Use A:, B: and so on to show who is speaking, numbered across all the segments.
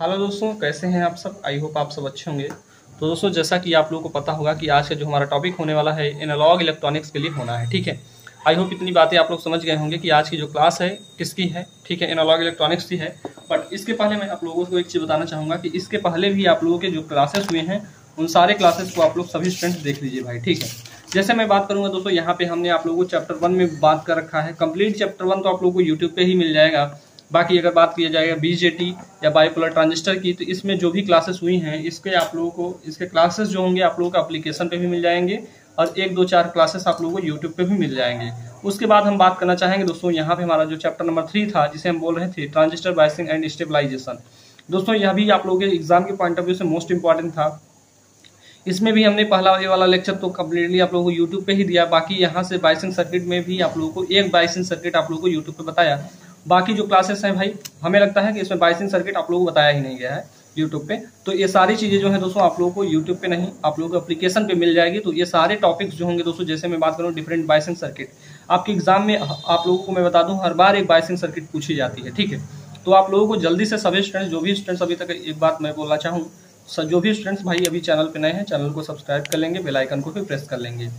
A: Hello दोस्तों, कैसे हैं आप सब। आई होप आप सब अच्छे होंगे। तो दोस्तों, जैसा कि आप लोगों को पता होगा कि आज का जो हमारा टॉपिक होने वाला है एनालॉग इलेक्ट्रॉनिक्स के लिए होना है। ठीक है, आई होप इतनी बातें आप लोग समझ गए होंगे कि आज की जो क्लास है किसकी है। ठीक है, एनालॉग इलेक्ट्रॉनिक्स की है। बट इसके पहले मैं आप लोगों को एक चीज़ बताना चाहूँगा कि इसके पहले भी आप लोगों के जो क्लासेस हुए हैं उन सारे क्लासेस को आप लोग सभी स्टूडेंट्स देख लीजिए भाई। ठीक है, जैसे मैं बात करूंगा दोस्तों, यहाँ पे हमने आप लोगों को चैप्टर 1 में बात कर रखा है। कंप्लीट चैप्टर 1 तो आप लोगों को यूट्यूब पे ही मिल जाएगा। बाकी अगर बात किया जाएगा बीजेटी या बाइपोलर ट्रांजिस्टर की, तो इसमें जो भी क्लासेस हुई हैं इसके आप लोगों को इसके क्लासेस जो होंगे आप लोगों को एप्लीकेशन पे भी मिल जाएंगे और 1 2 4 क्लासेस आप लोगों को यूट्यूब पे भी मिल जाएंगे। उसके बाद हम बात करना चाहेंगे दोस्तों, यहाँ पे हमारा जो चैप्टर नंबर 3 था जिसे हम बोल रहे थे ट्रांजिस्टर बायसिंग एंड स्टेबलाइजेशन। दोस्तों, यह भी आप लोगों के एग्जाम के पॉइंट ऑफ व्यू से मोस्ट इंपॉर्टेंट था। इसमें भी हमने पहला ये वाला लेक्चर तो कम्प्लीटली आप लोगों को यूट्यूब पे ही दिया। बाकी यहाँ से बायसिंग सर्किट में भी आप लोगों को एक बायसिंग सर्किट आप लोगों को यूट्यूब पे बताया। बाकी जो क्लासेस हैं भाई, हमें लगता है कि इसमें बायसिंग सर्किट आप लोगों को बताया ही नहीं गया है यूट्यूब पे। तो ये सारी चीज़ें जो है दोस्तों आप लोगों को यूट्यूब पे नहीं, आप लोगों को एप्लीकेशन पे मिल जाएगी। तो ये सारे टॉपिक्स जो होंगे दोस्तों, जैसे मैं बात करूँ डिफरेंट बायसिंग सर्किट, आपके एग्जाम में आप लोगों को मैं बता दूँ हर बार एक बायसिंग सर्किट पूछी जाती है। ठीक है, तो आप लोगों को जल्दी से सभी स्टूडेंट्स, जो भी स्टूडेंट्स अभी तक, एक बात मैं बोलना चाहूँ, जो भी स्टूडेंट्स भाई अभी चैनल पे नए हैं चैनल को सब्सक्राइब कर लेंगे, बेल आइकन को भी प्रेस कर लेंगे।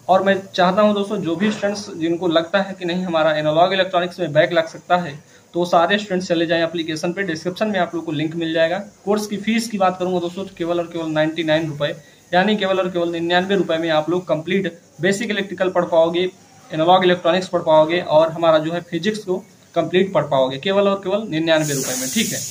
A: और मैं चाहता हूं दोस्तों, जो भी स्टूडेंट्स जिनको लगता है कि नहीं हमारा एनालॉग इलेक्ट्रॉनिक्स में बैक लग सकता है, तो सारे स्टूडेंट्स चले जाएं एप्लीकेशन पे। डिस्क्रिप्शन में आप लोग को लिंक मिल जाएगा। कोर्स की फीस की बात करूंगा दोस्तों, केवल और केवल 99 रुपये, यानी केवल और केवल 99 रुपये में आप लोग कंप्लीट बेसिक इलेक्ट्रिकल पढ़ पाओगे, एनालॉग इलेक्ट्रॉनिक्स पढ़ पाओगे और हमारा जो है फिजिक्स को कंप्लीट पढ़ पाओगे, केवल और केवल 99 रुपये में। ठीक है,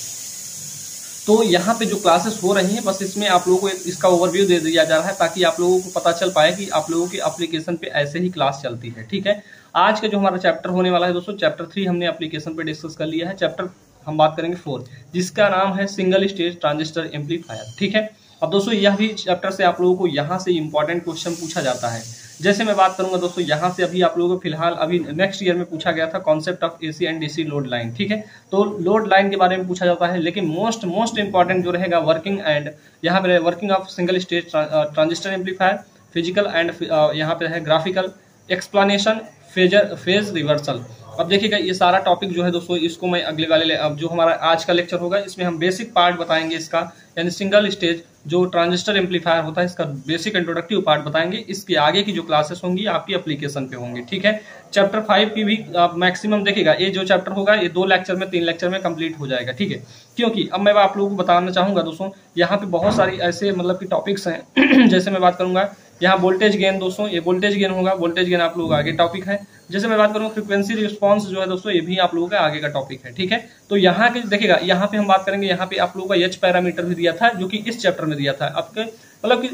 A: तो यहाँ पे जो क्लासेस हो रही हैं बस इसमें आप लोगों को इसका ओवरव्यू दे दिया जा रहा है ताकि आप लोगों को पता चल पाए कि आप लोगों के एप्लीकेशन पे ऐसे ही क्लास चलती है। ठीक है, आज का जो हमारा चैप्टर होने वाला है दोस्तों, चैप्टर 3 हमने एप्लीकेशन पे डिस्कस कर लिया है। चैप्टर हम बात करेंगे 4, जिसका नाम है सिंगल स्टेज ट्रांजिस्टर एम्पलीफायर। ठीक है, अब दोस्तों यह भी चैप्टर से आप लोगों को यहाँ से इंपॉर्टेंट क्वेश्चन पूछा जाता है। जैसे मैं बात करूंगा दोस्तों, यहाँ से अभी आप लोगों को फिलहाल अभी नेक्स्ट ईयर में पूछा गया था concept of AC and DC load line. ठीक है, तो लोड लाइन के बारे में पूछा जाता है, लेकिन मोस्ट इंपॉर्टेंट जो रहेगा वर्किंग एंड, यहाँ पे working of single stage transistor amplifier, physical and यहाँ पे है ग्राफिकल एक्सप्लेनेशन, फेज रिवर्सल। अब देखिएगा ये सारा टॉपिक जो है दोस्तों, इसको मैं अगले वाले अब जो हमारा आज का लेक्चर होगा इसमें हम बेसिक पार्ट बताएंगे इसका, यानी सिंगल स्टेज जो ट्रांजिस्टर एम्पलीफायर होता है इसका बेसिक इंट्रोडक्टिव पार्ट बताएंगे। इसके आगे की जो क्लासेस होंगी आपकी एप्लीकेशन पे होंगी। ठीक है, चैप्टर 5 की भी आप मैक्सिमम देखिएगा, ये जो चैप्टर होगा ये 2 लेक्चर में 3 लेक्चर में कंप्लीट हो जाएगा। ठीक है, क्योंकि अब मैं आप लोगों को बताना चाहूंगा दोस्तों, यहाँ पे बहुत सारी ऐसे मतलब कि टॉपिक्स हैं जैसे मैं बात करूंगा यहाँ वोल्टेज गेन दोस्तों, ये वोल्टेज गेन होगा, वोल्टेज गेन आप लोगों का आगे टॉपिक है। जैसे मैं बात करूँ फ्रीक्वेंसी रिस्पांस जो है दोस्तों, ये भी आप लोगों का आगे का टॉपिक है। ठीक है, तो यहाँ के देखिएगा, यहाँ पे हम बात करेंगे, यहाँ पे आप लोगों का एच पैरामीटर भी दिया था जो कि इस चैप्टर में दिया था। आपके मतलब कि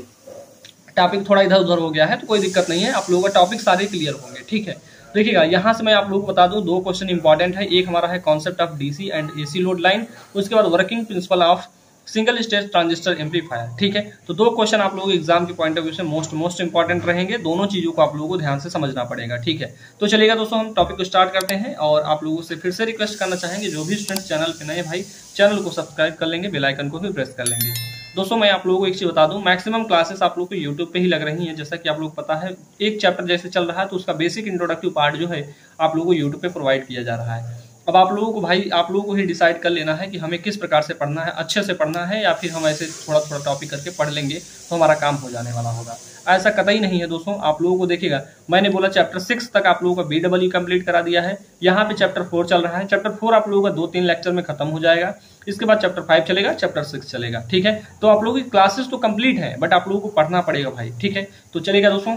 A: टॉपिक थोड़ा इधर उधर हो गया है तो कोई दिक्कत नहीं है, आप लोगों का टॉपिक सारे क्लियर होंगे। ठीक है, देखिएगा यहाँ से मैं आप लोगों को बता दूं 2 क्वेश्चन इंपॉर्टेंट है। एक हमारा है concept of DC and AC load line, उसके बाद working principle of single stage transistor amplifier. ठीक है, तो 2 क्वेश्चन आप लोगों के एग्जाम के पॉइंट ऑफ व्यू से मोस्ट इंपॉर्टेंट रहेंगे। दोनों चीजों को आप लोगों को ध्यान से समझना पड़ेगा। ठीक है, तो चलिएगा दोस्तों हम टॉपिक को स्टार्ट करते हैं और आप लोगों से फिर से रिक्वेस्ट करना चाहेंगे, जो भी स्टूडेंट्स चैनल पे नए भाई चैनल को सब्सक्राइब कर लेंगे, बेल आइकन को भी प्रेस कर लेंगे। दोस्तों मैं आप लोगों को एक चीज बता दूं, मैक्सिमम क्लासेस आप लोगों को यूट्यूब पे ही लग रही हैं। जैसा कि आप लोग पता है एक चैप्टर जैसे चल रहा है तो उसका बेसिक इंट्रोडक्टिव पार्ट जो है आप लोगों को यूट्यूब पे प्रोवाइड किया जा रहा है। अब आप लोगों को भाई आप लोगों को ही डिसाइड कर लेना है कि हमें किस प्रकार से पढ़ना है, अच्छे से पढ़ना है या फिर हम ऐसे थोड़ा थोड़ा टॉपिक करके पढ़ लेंगे तो हमारा काम हो जाने वाला होगा। ऐसा कतई नहीं है दोस्तों, आप लोगों को देखिएगा मैंने बोला चैप्टर 6 तक आप लोगों का BEE कंप्लीट करा दिया है। यहाँ पे चैप्टर 4 चल रहा है। चैप्टर 4 आप लोगों का 2-3 लेक्चर में खत्म हो जाएगा। इसके बाद चैप्टर 5 चलेगा, चैप्टर 6 चलेगा। ठीक है, तो आप लोगों की क्लासेस तो कंप्लीट है बट आप लोगों को पढ़ना पड़ेगा भाई। ठीक है, तो चलेगा दोस्तों।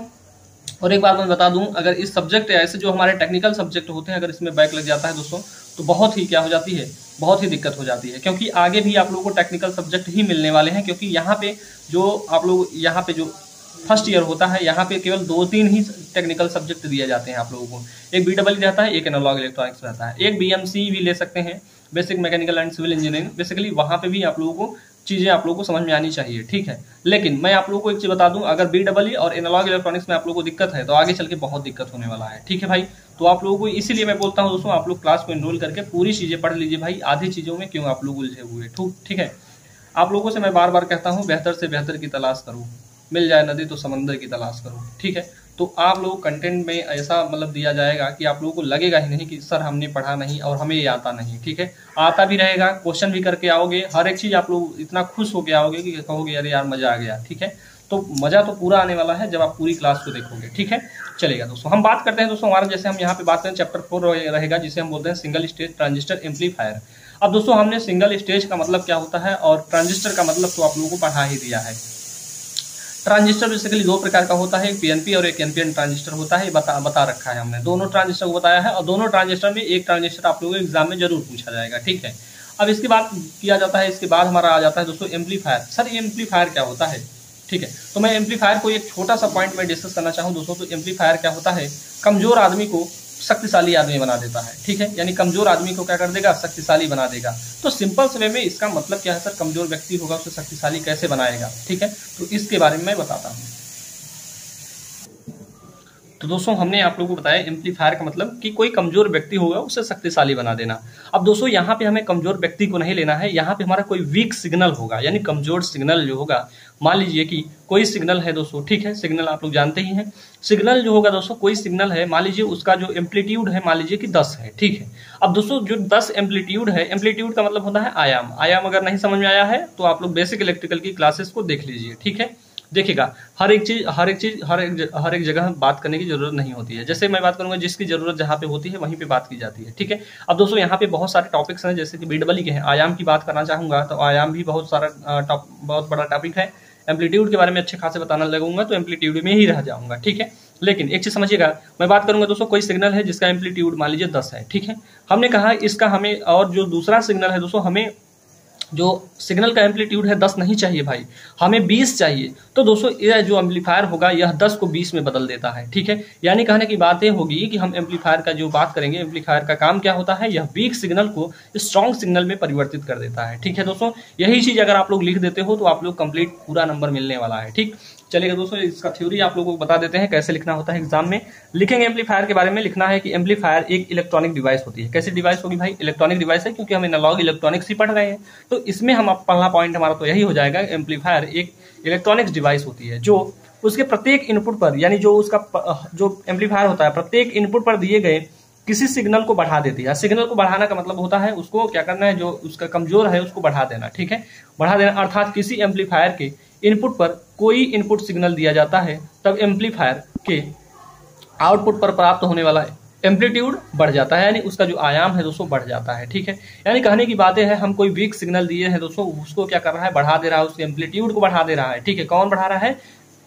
A: और एक बात मैं बता दूं, अगर इस सब्जेक्ट ऐसे जो हमारे टेक्निकल सब्जेक्ट होते हैं अगर इसमें बैक लग जाता है दोस्तों तो बहुत ही क्या हो जाती है, बहुत ही दिक्कत हो जाती है। क्योंकि आगे भी आप लोगों को टेक्निकल सब्जेक्ट ही मिलने वाले हैं। क्योंकि यहाँ पे जो आप लोग यहाँ पे जो फर्स्ट ईयर होता है यहाँ पे केवल 2-3 ही टेक्निकल सब्जेक्ट दिए जाते हैं आप लोगों को। एक BEE रहता है, एक एनालॉग इलेक्ट्रॉनिक्स रहता है, एक BMC भी ले सकते हैं, basic mechanical and civil engineering. Basically वहाँ पे भी आप लोगों को चीज़ें आप लोगों को समझ में आनी चाहिए। ठीक है, लेकिन मैं आप लोगों को एक चीज़ बता दूं, अगर BEE और एनालॉग इलेक्ट्रॉनिक्स में आप लोगों को दिक्कत है तो आगे चल के बहुत दिक्कत होने वाला है। ठीक है भाई, तो आप लोगों को इसीलिए मैं बोलता हूं दोस्तों, आप लोग क्लास को एनरोल करके पूरी चीज़ें पढ़ लीजिए भाई। आधी चीज़ों में क्यों आप लोग उलझे हुए। ठीक है, आप लोगों से मैं बार बार कहता हूँ बेहतर से बेहतर की तलाश करो, मिल जाए नदी तो समंदर की तलाश करो। ठीक है, तो आप लोग कंटेंट में ऐसा मतलब दिया जाएगा कि आप लोगों को लगेगा ही नहीं कि सर हमने पढ़ा नहीं और हमें ये आता नहीं, ठीक है। आता भी रहेगा, क्वेश्चन भी करके आओगे, हर एक चीज़ आप लोग इतना खुश होके आओगे कि कहोगे अरे यार मज़ा आ गया, ठीक है। तो मज़ा तो पूरा आने वाला है जब आप पूरी क्लास को देखोगे, ठीक है। चलेगा दोस्तों, हम बात करते हैं दोस्तों हमारा, जैसे हम यहाँ पे बात करें चैप्टर 4 रहेगा जिसे हम बोलते हैं सिंगल स्टेज ट्रांजिस्टर एम्पलीफायर। अब दोस्तों हमने सिंगल स्टेज का मतलब क्या होता है और ट्रांजिस्टर का मतलब तो आप लोगों को पढ़ा ही दिया है। ट्रांजिस्टर बेसिकली दो प्रकार का होता है, एक पीएनपी और एक एनपीएन ट्रांजिस्टर होता है, बता रखा है हमने, दोनों ट्रांजिस्टर को बताया है। और दोनों ट्रांजिस्टर में एक ट्रांजिस्टर आप लोगों को एग्जाम में जरूर पूछा जाएगा, ठीक है। अब इसके बाद किया जाता है, इसके बाद हमारा आ जाता है दोस्तों एम्पलीफायर। सर एम्पलीफायर क्या होता है, ठीक है। तो मैं एम्पलीफायर को एक छोटा सा पॉइंट में डिस्कस करना चाहूँ दोस्तों। तो एम्पलीफायर क्या होता है, कमजोर आदमी को शक्तिशाली आदमी बना देता है, ठीक है। यानी कमजोर आदमी को क्या कर देगा, शक्तिशाली बना देगा। तो सिंपल से वे में इसका मतलब क्या है सर, कमजोर व्यक्ति होगा उसे शक्तिशाली कैसे बनाएगा, ठीक है। तो इसके बारे में मैं बताता हूँ। तो दोस्तों हमने आप लोगों को बताया एम्पलीफायर का मतलब कि कोई कमजोर व्यक्ति होगा उसे शक्तिशाली बना देना। अब दोस्तों यहाँ पे हमें कमजोर व्यक्ति को नहीं लेना है, यहाँ पे हमारा कोई वीक सिग्नल होगा, यानी कमजोर सिग्नल जो होगा। मान लीजिए कि कोई सिग्नल है दोस्तों, ठीक है, सिग्नल आप लोग जानते ही हैं। सिग्नल जो होगा दोस्तों, कोई सिग्नल है, मान लीजिए उसका जो एम्पलीट्यूड है मान लीजिए कि 10 है, ठीक है। अब दोस्तों जो 10 एम्पलीट्यूड है, एम्पलीट्यूड का मतलब होता है आयाम। आयाम अगर नहीं समझ में आया है तो आप लोग बेसिक इलेक्ट्रिकल की क्लासेस को देख लीजिए, ठीक है। देखिएगा हर एक जगह बात करने की जरूरत नहीं होती है। जैसे मैं बात करूंगा जिसकी जरूरत जहाँ पे होती है वहीं पे बात की जाती है, ठीक है। अब दोस्तों यहाँ पे बहुत सारे टॉपिक्स हैं, जैसे कि बीडबली के हैं। आयाम की बात करना चाहूंगा तो आयाम भी बहुत बड़ा टॉपिक है। एम्पलीट्यूड के बारे में अच्छे खासे बताना लगूंगा तो एम्पलीट्यूड में ही रह जाऊंगा, ठीक है। लेकिन एक चीज समझिएगा, मैं बात करूंगा दोस्तों कोई सिग्नल है जिसका एम्पलीट्यूड मान लीजिए 10 है, ठीक है। हमने कहा इसका हमें, और जो दूसरा सिग्नल है दोस्तों, हमें जो सिग्नल का एम्पलीट्यूड है 10 नहीं चाहिए भाई, हमें 20 चाहिए। तो दोस्तों यह जो एम्पलीफायर होगा यह 10 को 20 में बदल देता है, ठीक है। यानी कहने की बात यह होगी कि हम एम्पलीफायर का जो बात करेंगे, एम्पलीफायर का काम क्या होता है, यह वीक सिग्नल को स्ट्रॉन्ग सिग्नल में परिवर्तित कर देता है, ठीक है दोस्तों। यही चीज अगर आप लोग लिख देते हो तो आप लोग कंप्लीट पूरा नंबर मिलने वाला है, ठीक। चलिएगा दोस्तों, इसका थ्योरी आप लोगों को बता देते हैं कैसे लिखना होता है एग्जाम में। लिखेंगे एम्पलीफायर के बारे में, लिखना है कि एम्पलीफायर एक इलेक्ट्रॉनिक डिवाइस होती है। कैसी डिवाइस होगी भाई, इलेक्ट्रॉनिक डिवाइस है, क्योंकि हम एनालॉग इलेक्ट्रॉनिक्स ही पढ़ रहे हैं। तो इसमें हम पहला पॉइंट हमारा तो यही हो जाएगा, एम्पलीफायर एक इलेक्ट्रॉनिक्स डिवाइस होती है जो उसके प्रत्येक इनपुट पर, यानी जो उसका जो एम्पलीफायर होता है प्रत्येक इनपुट पर दिए गए किसी सिग्नल को बढ़ा देती है। सिग्नल को बढ़ाना का मतलब होता है उसको क्या करना है, जो उसका कमजोर है उसको बढ़ा देना, ठीक है। बढ़ा देना अर्थात किसी एम्पलीफायर के इनपुट पर कोई इनपुट सिग्नल दिया जाता है तब एम्पलीफायर के आउटपुट पर प्राप्त होने वाला एम्पलीट्यूड बढ़ जाता है, यानी उसका जो आयाम है दोस्तों बढ़ जाता है, ठीक है। यानी कहने की बातें है, हम कोई वीक सिग्नल दिए हैं दोस्तों, उसको क्या कर रहा है, बढ़ा दे रहा है, उसके एम्पलीट्यूड को बढ़ा दे रहा है, ठीक है। कौन बढ़ा रहा है,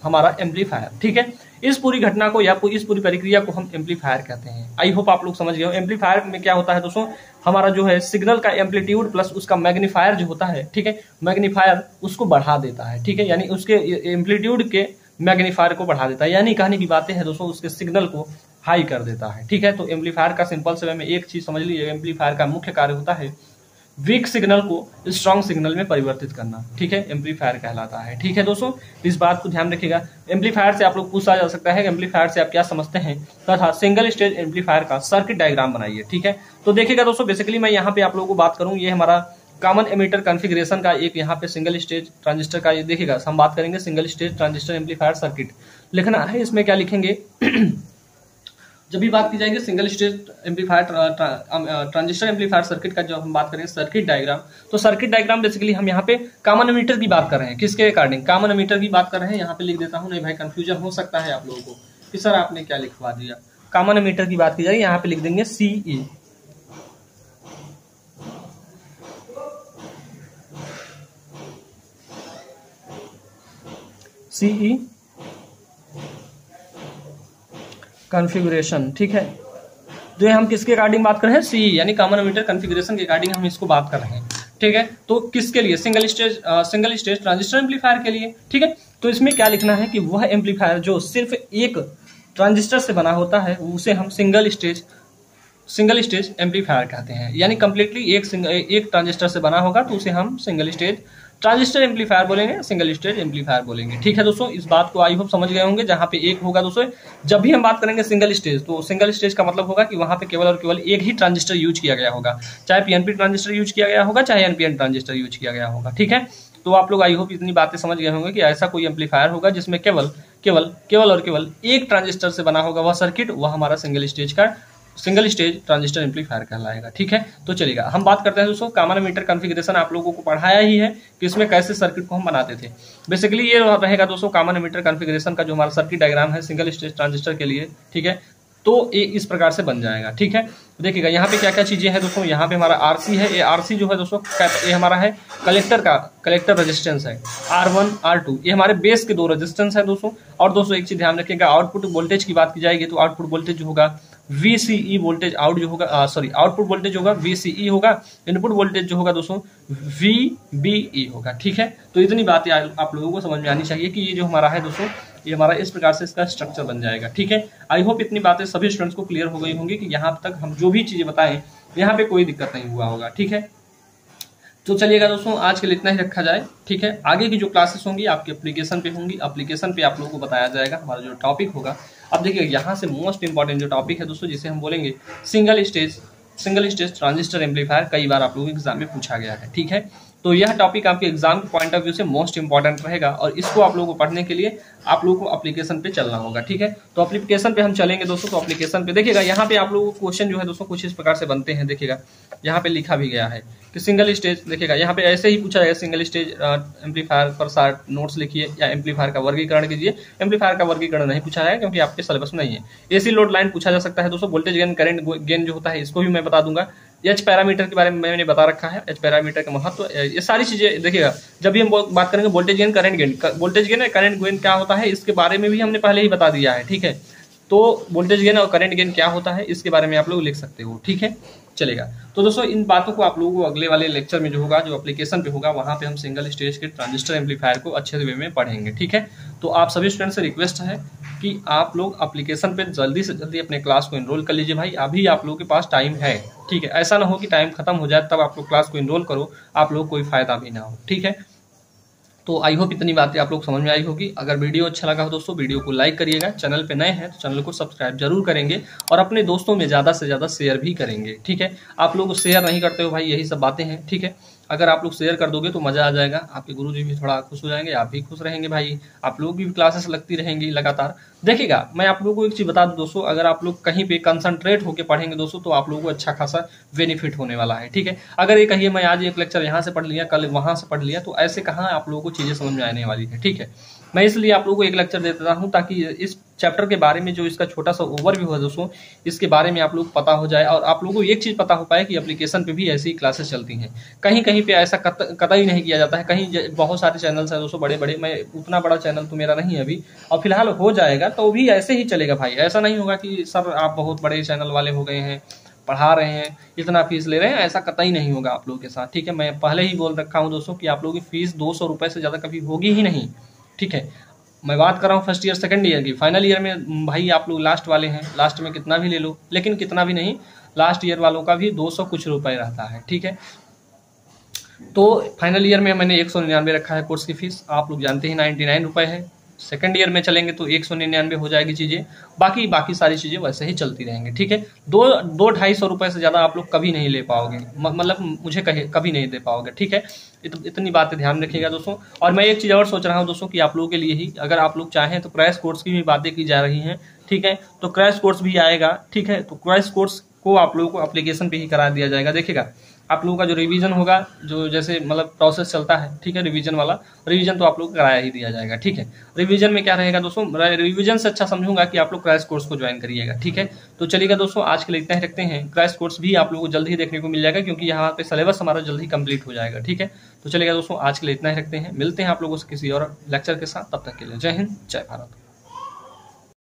A: हमारा एम्पलीफायर, ठीक है। इस पूरी घटना को या इस पूरी प्रक्रिया को हम एम्पलीफायर कहते हैं। आई होप आप लोग समझ गए हो। एम्पलीफायर में क्या होता है दोस्तों, हमारा जो है सिग्नल का एम्पलीट्यूड प्लस उसका मैग्नीफायर जो होता है, ठीक है, मैग्नीफायर उसको बढ़ा देता है, ठीक है। यानी उसके एम्पलीट्यूड के मैग्नीफायर को बढ़ा देता है, यानी कहने की बातें है दोस्तों उसके सिग्नल को हाई कर देता है, ठीक है। तो एम्पलीफायर का सिंपल से वे में एक चीज समझ लीजिए, एम्पलीफायर का मुख्य कार्य होता है वीक सिग्नल को स्ट्रॉन्ग सिग्नल में परिवर्तित करना, ठीक है, एम्पलीफायर कहलाता है, ठीक है दोस्तों। इस बात को ध्यान रखिएगा। एम्पलीफायर से आप लोग पूछा जा सकता है कि एम्पलीफायर से आप क्या समझते हैं, तथा सिंगल स्टेज एम्पलीफायर का सर्किट डायग्राम बनाइए, ठीक है। तो देखिएगा दोस्तों, बेसिकली मैं यहाँ पे आप लोगों को बात करूँ, ये हमारा कॉमन एमीटर कॉन्फ़िगरेशन का एक यहाँ पे सिंगल स्टेज ट्रांजिस्टर का, ये देखिएगा हम बात करेंगे single stage transistor amplifier circuit लिखना है। इसमें क्या लिखेंगे जब भी बात की जाएगी single stage amplifier transistor amplifier circuit का, जब हम बात करेंगे सर्किट डायग्राम, तो सर्किट डायग्राम बेसिकली हम यहाँ पे कॉमन एमीटर की बात कर रहे हैं। किसके अकॉर्डिंग, कॉमन एमीटर की बात कर रहे हैं। यहाँ पे लिख देता हूँ, नहीं भाई कंफ्यूजन हो सकता है आप लोगों को कि सर आपने क्या लिखवा दिया। कॉमन एमीटर की बात की जाएगी, यहाँ पे लिख देंगे CE, CE कॉन्फ़िगरेशन, ठीक है। जो हम किसके अकॉर्डिंग बात कर रहे हैं, CE यानी कॉमन एमीटर कॉन्फ़िगरेशन के अकॉर्डिंग हम इसको बात कर रहे हैं, ठीक है। तो किसके लिए, सिंगल स्टेज ट्रांजिस्टर एम्पलीफायर के लिए, ठीक है। तो इसमें क्या लिखना है कि वह एम्पलीफायर जो सिर्फ एक ट्रांजिस्टर से बना होता है उसे हम सिंगल स्टेज एम्पलीफायर कहते हैं। यानी कंप्लीटली एक ट्रांजिस्टर से बना होगा तो उसे हम सिंगल स्टेज ट्रांजिस्टर एम्पलीफायर बोलेंगे, सिंगल स्टेज एम्पलीफायर बोलेंगे। ठीक है दोस्तों, इस बात को आई होप समझ गए होंगे। जहां पे एक होगा दोस्तों, जब भी हम बात करेंगे सिंगल स्टेज, तो सिंगल स्टेज का मतलब होगा कि वहां पे केवल और केवल एक ही ट्रांजिस्टर यूज किया गया होगा, चाहे पीएनपी ट्रांजिस्टर यूज किया गया होगा, चाहे एनपीएन ट्रांजिस्टर यूज किया गया होगा। ठीक है, तो आप लोग आई होप इतनी बातें समझ गए होंगे कि ऐसा कोई एम्पलीफायर होगा जिसमें केवल केवल केवल और केवल एक ट्रांजिस्टर से बना होगा वह सर्किट, वह हमारा सिंगल स्टेज ट्रांजिस्टर एम्पलीफायर कहलाएगा। ठीक है, तो चलिएगा हम बात करते हैं दोस्तों कॉमन एमिटर कॉन्फ़िगरेशन। आप लोगों को पढ़ाया ही है कि इसमें कैसे सर्किट को हम बनाते थे। बेसिकली ये रहेगा दोस्तों कॉमन एमिटर कॉन्फ़िगरेशन का जो हमारा सर्किट डायग्राम है सिंगल स्टेज ट्रांजिस्टर के लिए। ठीक है, तो ये इस प्रकार से बन जाएगा। ठीक है, देखिएगा यहाँ पे क्या क्या चीजें हैं दोस्तों। यहाँ पे हमारा आरसी है, ये आरसी जो है दोस्तों ये हमारा है कलेक्टर रेजिस्टेंस है, R1 R2 ये हमारे बेस के दो रेजिस्टेंस है दोस्तों। और दोस्तों एक चीज ध्यान रखिएगा, आउटपुट वोल्टेज की बात की जाएगी तो आउटपुट वोल्टेज जो होगा VCE वोल्टेज आउट जो होगा, आउटपुट वोल्टेज होगा VCE होगा, इनपुट वोल्टेज जो होगा दोस्तों VBE होगा। ठीक है, तो इतनी बातें आप लोगों को समझ में आनी चाहिए कि ये जो हमारा है दोस्तों, ये हमारा इस प्रकार से इसका स्ट्रक्चर बन जाएगा। ठीक है, आई होप इतनी बातें सभी स्टूडेंट्स को क्लियर हो गई होंगी कि यहाँ तक हम जो भी चीजें बताएं यहाँ पे कोई दिक्कत नहीं हुआ होगा। ठीक है, तो चलिएगा दोस्तों आज के लिए इतना ही रखा जाए। ठीक है, आगे की जो क्लासेस होंगी आपकी एप्लीकेशन पे होंगी, एप्लीकेशन पे आप लोगों को बताया जाएगा हमारा जो टॉपिक होगा। अब देखिए यहाँ से मोस्ट इंपॉर्टेंट जो टॉपिक है दोस्तों, जिसे हम बोलेंगे सिंगल स्टेज ट्रांजिस्टर एम्पलीफायर, कई बार आप लोगों के एग्जाम में पूछा गया है। ठीक है, तो यह टॉपिक आपके एग्जाम के पॉइंट ऑफ व्यू से मोस्ट इंपॉर्टेंट रहेगा और इसको आप लोगों को पढ़ने के लिए आप लोगों को एप्लीकेशन पे चलना होगा। ठीक है, तो एप्लीकेशन पे हम चलेंगे दोस्तों। तो एप्लीकेशन पे देखिएगा यहाँ पे आप लोगों को क्वेश्चन जो है दोस्तों कुछ इस प्रकार से बनते हैं। देखिएगा यहाँ पे लिखा भी गया है कि सिंगल स्टेज, देखिएगा यहाँ पे ऐसे ही पूछा जाएगा सिंगल स्टेज एम्पलीफायर पर शार्ट नोट्स लिखिए या एम्पलीफायर का वर्गीकरण कीजिए। एम्पलीफायर का वर्गीकरण नहीं पूछा जाएगा क्योंकि आपके सिलेबस में नहीं है। एसी लोड लाइन पूछा जा सकता है दोस्तों। वोल्टेज गेन करंट गेन जो होता है इसको भी मैं बता दूंगा। एच पैरामीटर के बारे में मैंने बता रखा है, एच पैरामीटर का महत्व, ये सारी चीजें देखिएगा। जब भी हम बात करेंगे voltage gain current gain, voltage gain current gain क्या होता है इसके बारे में भी हमने पहले ही बता दिया है। ठीक है, तो वोल्टेज गेन और करंट गेन क्या होता है इसके बारे में आप लोग लिख सकते हो। ठीक है, चलेगा। तो दोस्तों इन बातों को आप लोगों को अगले वाले लेक्चर में जो होगा, जो एप्लीकेशन पे होगा, वहां पे हम सिंगल स्टेज के ट्रांजिस्टर एम्पलीफायर को अच्छे वे में पढ़ेंगे। ठीक है, तो आप सभी स्टूडेंट से रिक्वेस्ट है कि आप लोग एप्लीकेशन पे जल्दी से जल्दी अपने क्लास को एनरोल कर लीजिए भाई, अभी आप लोगों के पास टाइम है। ठीक है, ऐसा ना हो कि टाइम खत्म हो जाए तब आप लोग क्लास को एनरोल करो, आप लोग कोई फायदा भी ना हो। ठीक है, तो आई होप इतनी बातें आप लोग समझ में आई होगी। अगर वीडियो अच्छा लगा हो दोस्तों वीडियो को लाइक करिएगा, चैनल पे नए हैं तो चैनल को सब्सक्राइब जरूर करेंगे और अपने दोस्तों में ज़्यादा से ज़्यादा शेयर भी करेंगे। ठीक है, आप लोग शेयर नहीं करते हो भाई, यही सब बातें हैं। ठीक है, अगर आप लोग शेयर कर दोगे तो मज़ा आ जाएगा, आपके गुरुजी भी थोड़ा खुश हो जाएंगे, आप भी खुश रहेंगे भाई, आप लोग की भी क्लासेस लगती रहेंगी लगातार। देखिएगा मैं आप लोगों को एक चीज़ बता दूं दोस्तों, अगर आप लोग कहीं पे कंसंट्रेट होकर पढ़ेंगे दोस्तों तो आप लोगों को अच्छा खासा बेनिफिट होने वाला है। ठीक है, अगर ये कहिए मैं आज एक लेक्चर यहाँ से पढ़ लिया, कल वहाँ से पढ़ लिया, तो ऐसे कहाँ आप लोगों को चीज़ें समझ में आने वाली है। ठीक है, मैं इसलिए आप लोगों को एक लेक्चर दे देता हूँ ताकि इस चैप्टर के बारे में जो इसका छोटा सा ओवरव्यू है दोस्तों, इसके बारे में आप लोग पता हो जाए और आप लोगों को एक चीज़ पता हो पाए कि एप्लीकेशन पे भी ऐसी क्लासेस चलती हैं। कहीं कहीं पे ऐसा कतई नहीं किया जाता है। कहीं बहुत सारे चैनल्स हैं दोस्तों बड़े बड़े, मैं उतना बड़ा चैनल तो मेरा नहीं है अभी, और फिलहाल हो जाएगा तो भी ऐसे ही चलेगा भाई। ऐसा नहीं होगा कि सर आप बहुत बड़े चैनल वाले हो गए हैं, पढ़ा रहे हैं, इतना फीस ले रहे हैं, ऐसा कतई नहीं होगा आप लोगों के साथ। ठीक है, मैं पहले ही बोल रखा हूँ दोस्तों कि आप लोगों की फीस 200 रुपये से ज़्यादा कभी होगी ही नहीं। ठीक है, मैं बात कर रहा हूँ फर्स्ट ईयर सेकंड ईयर की। फाइनल ईयर में भाई आप लोग लास्ट वाले हैं, लास्ट में कितना भी ले लो, लेकिन कितना भी नहीं, लास्ट ईयर वालों का भी 200 कुछ रुपए रहता है। ठीक है, तो फाइनल ईयर में मैंने 199 रखा है कोर्स की फीस, आप लोग जानते ही 99 रुपये है। सेकंड ईयर में चलेंगे तो 199 हो जाएगी चीज़ें, बाकी सारी चीज़ें वैसे ही चलती रहेंगी। ठीक है, 200-250 रुपये से ज़्यादा आप लोग कभी नहीं ले पाओगे, मतलब मुझे कभी नहीं दे पाओगे। ठीक है, इतनी बातें ध्यान रखिएगा दोस्तों। और मैं एक चीज़ और सोच रहा हूँ दोस्तों कि आप लोगों के लिए ही, अगर आप लोग चाहें तो क्रैश कोर्स की भी बातें की जा रही हैं। ठीक है, तो क्रैश कोर्स भी आएगा। ठीक है, तो क्रैश कोर्स को आप लोगों को एप्लीकेशन पे ही करा दिया जाएगा। देखिएगा आप लोगों का जो रिवीजन होगा, जो जैसे मतलब प्रोसेस चलता है, ठीक है, रिवीजन वाला, रिवीजन तो आप लोग कराया ही दिया जाएगा। ठीक है, रिवीजन में क्या रहेगा दोस्तों, रिवीजन से अच्छा समझूंगा कि आप लोग क्रैश कोर्स को ज्वाइन करिएगा। ठीक है, तो चलिएगा दोस्तों आज के लिए इतना ही रखते हैं। क्रैश कोर्स भी आप लोगों को जल्द ही देखने को मिल जाएगा क्योंकि यहाँ पे सिलेबस हमारा जल्द ही कंप्लीट हो जाएगा। ठीक है, तो चलिएगा दोस्तों आज के लिए इतना ही रखते हैं, मिलते हैं आप लोगों से किसी और लेक्चर के साथ, तब तक के लिए जय हिंद जय भारत।